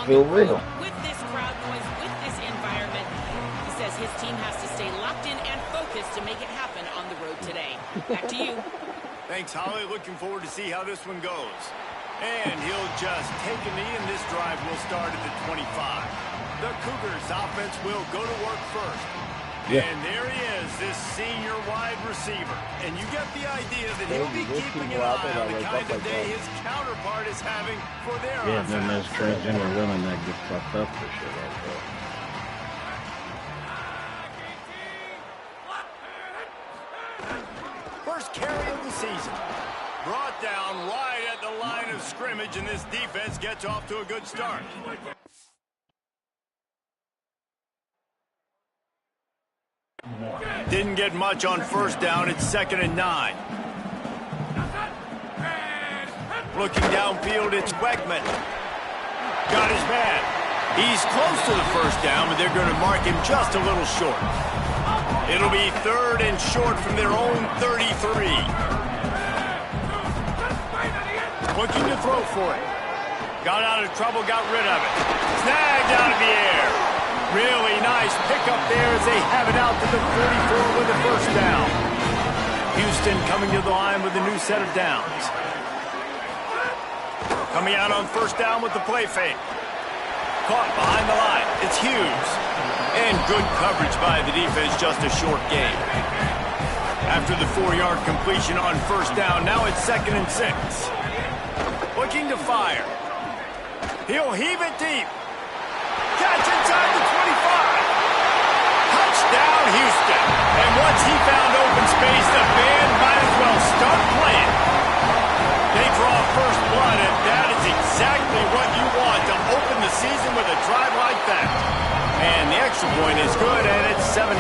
on feel the road real. with this crowd noise, with this environment. He says his team has to stay locked in and focused to make it happen on the road today. Back to you. Thanks, Holly. Looking forward to see how this one goes. And he'll just take a knee, and this drive will start at the 25. The Cougars offense will go to work first. Yeah. And there he is, this senior wide receiver. And you get the idea that he'll be keeping an eye on the kind of day his counterpart is having for their offense. Then there's transgender women that get fucked up for shit like that. First carry of the season. Brought down right at the line of scrimmage, and this defense gets off to a good start. Didn't get much on first down. It's 2nd and 9. Looking downfield, it's Wegman. Got his man. He's close to the first down, but they're going to mark him just a little short. It'll be 3rd and short from their own 33. Looking to throw for it. Got out of trouble, got rid of it. Snagged out of the air. Really nice pickup there as they have it out to the 44 with the first down. Houston coming to the line with a new set of downs. Coming out on first down with the play fake. Caught behind the line. It's Hughes. And good coverage by the defense, just a short game. After the 4-yard completion on first down, now it's 2nd and 6. Looking to fire. He'll heave it deep. Catch inside the 25. Touchdown, Houston. And once he found open space, the band might as well start playing. They draw first blood, and that is exactly what you want to open the season with a drive like that. And the extra point is good, and it's 7-0.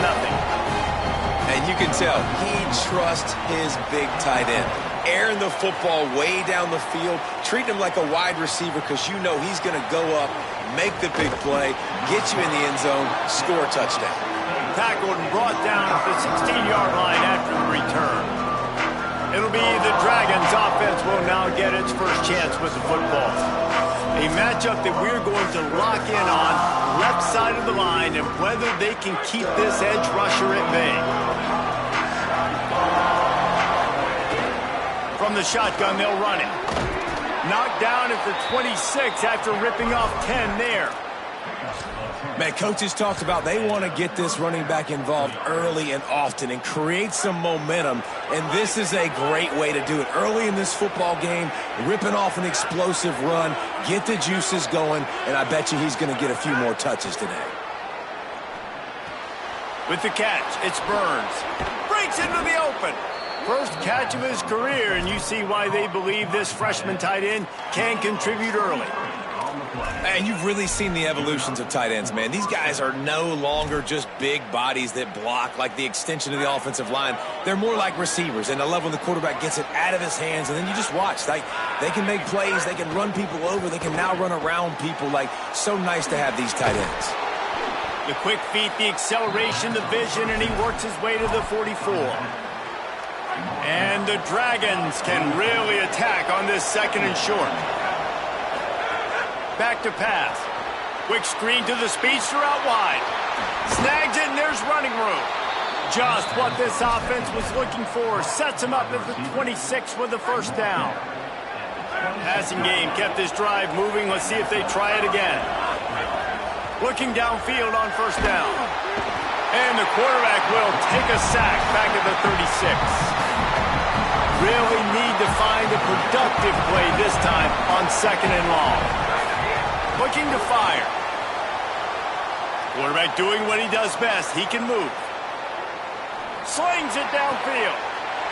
And you can tell he trusts his big tight end. Airing the football way down the field, treat him like a wide receiver because you know he's going to go up, make the big play, get you in the end zone, score a touchdown. Tackled and brought down at the 16-yard line after the return. It'll be the Dragons' offense will now get its first chance with the football. A matchup that we're going to lock in on, left side of the line, and whether they can keep this edge rusher at bay. From the shotgun, they'll run it. Knocked down at the 26 after ripping off 10 there. Man, coaches talked about they want to get this running back involved early and often and create some momentum, and this is a great way to do it. Early in this football game, ripping off an explosive run, get the juices going, and I bet you he's going to get a few more touches today. With the catch, it's Burns. Breaks into the open. First catch of his career, and you see why they believe this freshman tight end can contribute early. And you've really seen the evolutions of tight ends, man. These guys are no longer just big bodies that block like the extension of the offensive line. They're more like receivers, and I love when the quarterback gets it out of his hands, and then you just watch. Like, they can make plays, they can run people over, they can now run around people. Like, so nice to have these tight ends. The quick feet, the acceleration, the vision, and he works his way to the 44. And the Dragons can really attack on this 2nd and short. Back to pass. Quick screen to the speedster out wide. Snags it, and there's running room. Just what this offense was looking for. Sets him up at the 26 with the first down. Passing game kept this drive moving. Let's see if they try it again. Looking downfield on first down. And the quarterback will take a sack back at the 36. Really need to find a productive play this time on 2nd and long. Looking to fire. Quarterback doing what he does best. He can move. Slings it downfield.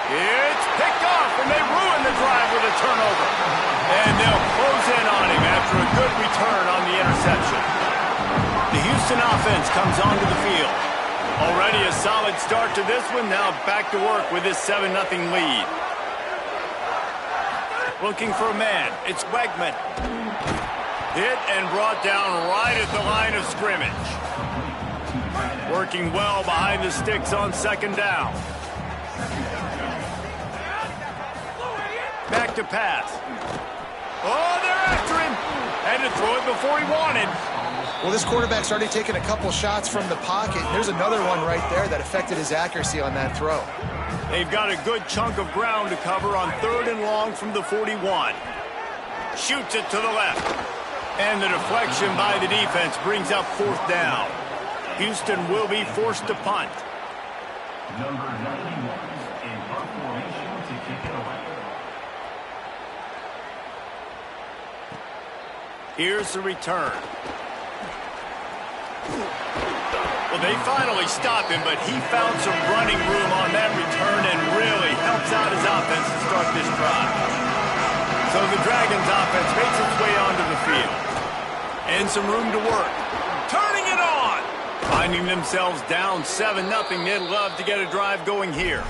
It's picked off, and they ruin the drive with a turnover. And they'll close in on him after a good return on the interception. The Houston offense comes onto the field. Already a solid start to this one. Now back to work with this 7-0 lead. Looking for a man. It's Wegman. Hit and brought down right at the line of scrimmage. Working well behind the sticks on 2nd down. Back to pass. Oh, they're after him. Had to throw it before he wanted. Well, this quarterback's already taken a couple shots from the pocket. There's another one right there that affected his accuracy on that throw. They've got a good chunk of ground to cover on 3rd and long from the 41. Shoots it to the left. And the deflection by the defense brings up 4th down. Houston will be forced to punt. Number 91 in punt formation to kick it away. Here's the return. Well, they finally stopped him, but he found some running room on that return and really helps out his offense to start this drive. So the Dragons offense makes its way onto the field. And some room to work. Turning it on! Finding themselves down 7-0, they'd love to get a drive going here.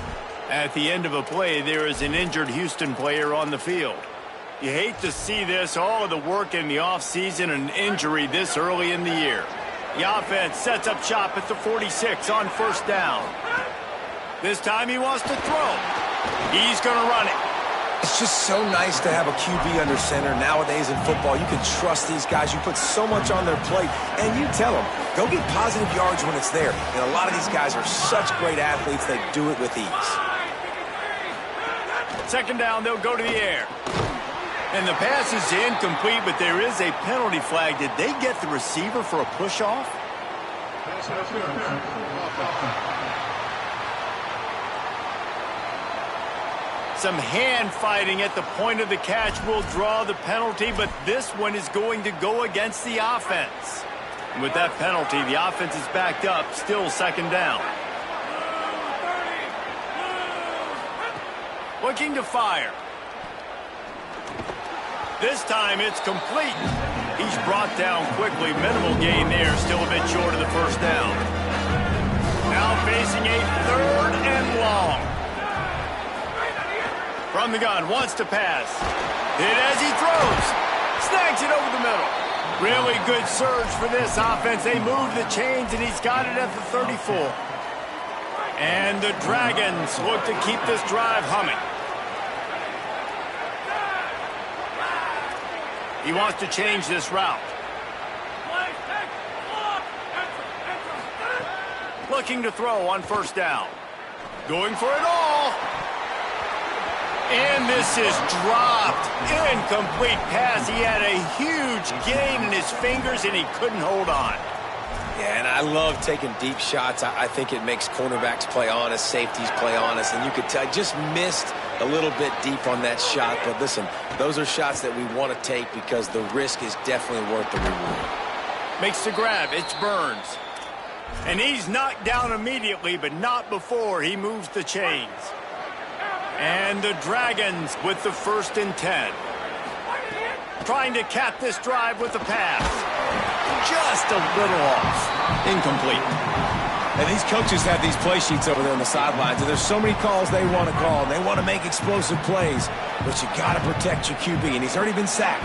At the end of a play, there is an injured Houston player on the field. You hate to see this, all of the work in the offseason, and injury this early in the year. The offense sets up shop at the 46 on 1st down. This time he wants to throw. He's going to run it. It's just so nice to have a QB under center. Nowadays in football, you can trust these guys. You put so much on their plate, and you tell them, go get positive yards when it's there. And a lot of these guys are such great athletes, they do it with ease. 2nd down, they'll go to the air. And the pass is incomplete, but there is a penalty flag. Did they get the receiver for a push-off? Some hand fighting at the point of the catch will draw the penalty, but this one is going to go against the offense. And with that penalty, the offense is backed up, still 2nd down. Looking to fire. This time it's complete. He's brought down quickly. Minimal gain there, still a bit short of the 1st down. Now facing a 3rd and long. From the gun, wants to pass. Hit as he throws. Snags it over the middle. Really good surge for this offense. They move the chains, and he's got it at the 34. And the Dragons look to keep this drive humming. He wants to change this route. Looking to throw on 1st down. Going for it all. And this is dropped. Incomplete pass. He had a huge gain in his fingers, and he couldn't hold on. Yeah, and I love taking deep shots. I think it makes cornerbacks play honest, safeties play honest, and you could tell just missed a little bit deep on that shot. But listen, those are shots that we want to take because the risk is definitely worth the reward. Makes the grab. It's Burns. And he's knocked down immediately, but not before he moves the chains. And the Dragons with the 1st and 10. Trying to cap this drive with a pass. Just a little off. Incomplete. And these coaches have these play sheets over there on the sidelines, and there's so many calls they want to call, and they want to make explosive plays, but you got to protect your QB, and he's already been sacked.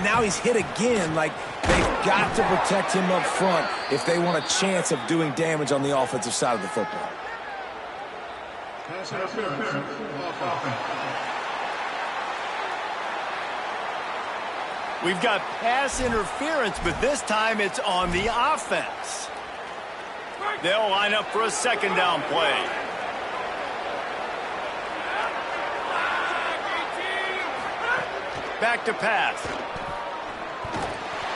Now he's hit again. Like, they've got to protect him up front if they want a chance of doing damage on the offensive side of the football. We've got pass interference, but this time it's on the offense. They'll line up for a 2nd down play. Back to pass.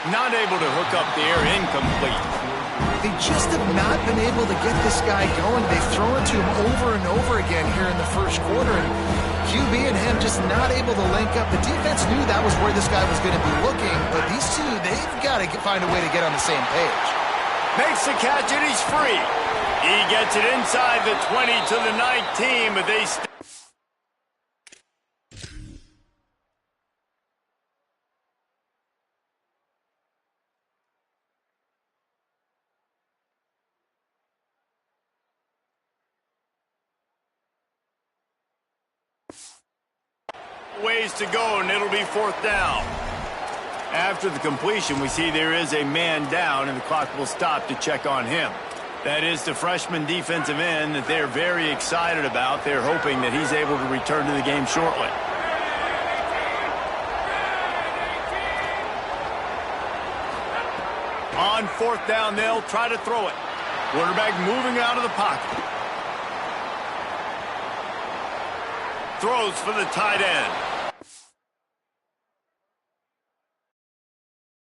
Not able to hook up there, incomplete. They just have not been able to get this guy going. They've thrown it to him over and over again here in the 1st quarter, and QB and him just not able to link up. The defense knew that was where this guy was going to be looking, but these two, they've got to find a way to get on the same page. Makes the catch, and he's free. He gets it inside the 20 to the 19, but they ways to go, and it'll be 4th down. After the completion, we see there is a man down, and the clock will stop to check on him. That is the freshman defensive end that they're very excited about. They're hoping that he's able to return to the game shortly. On fourth down, they'll try to throw it. Quarterback moving out of the pocket. Throws for the tight end.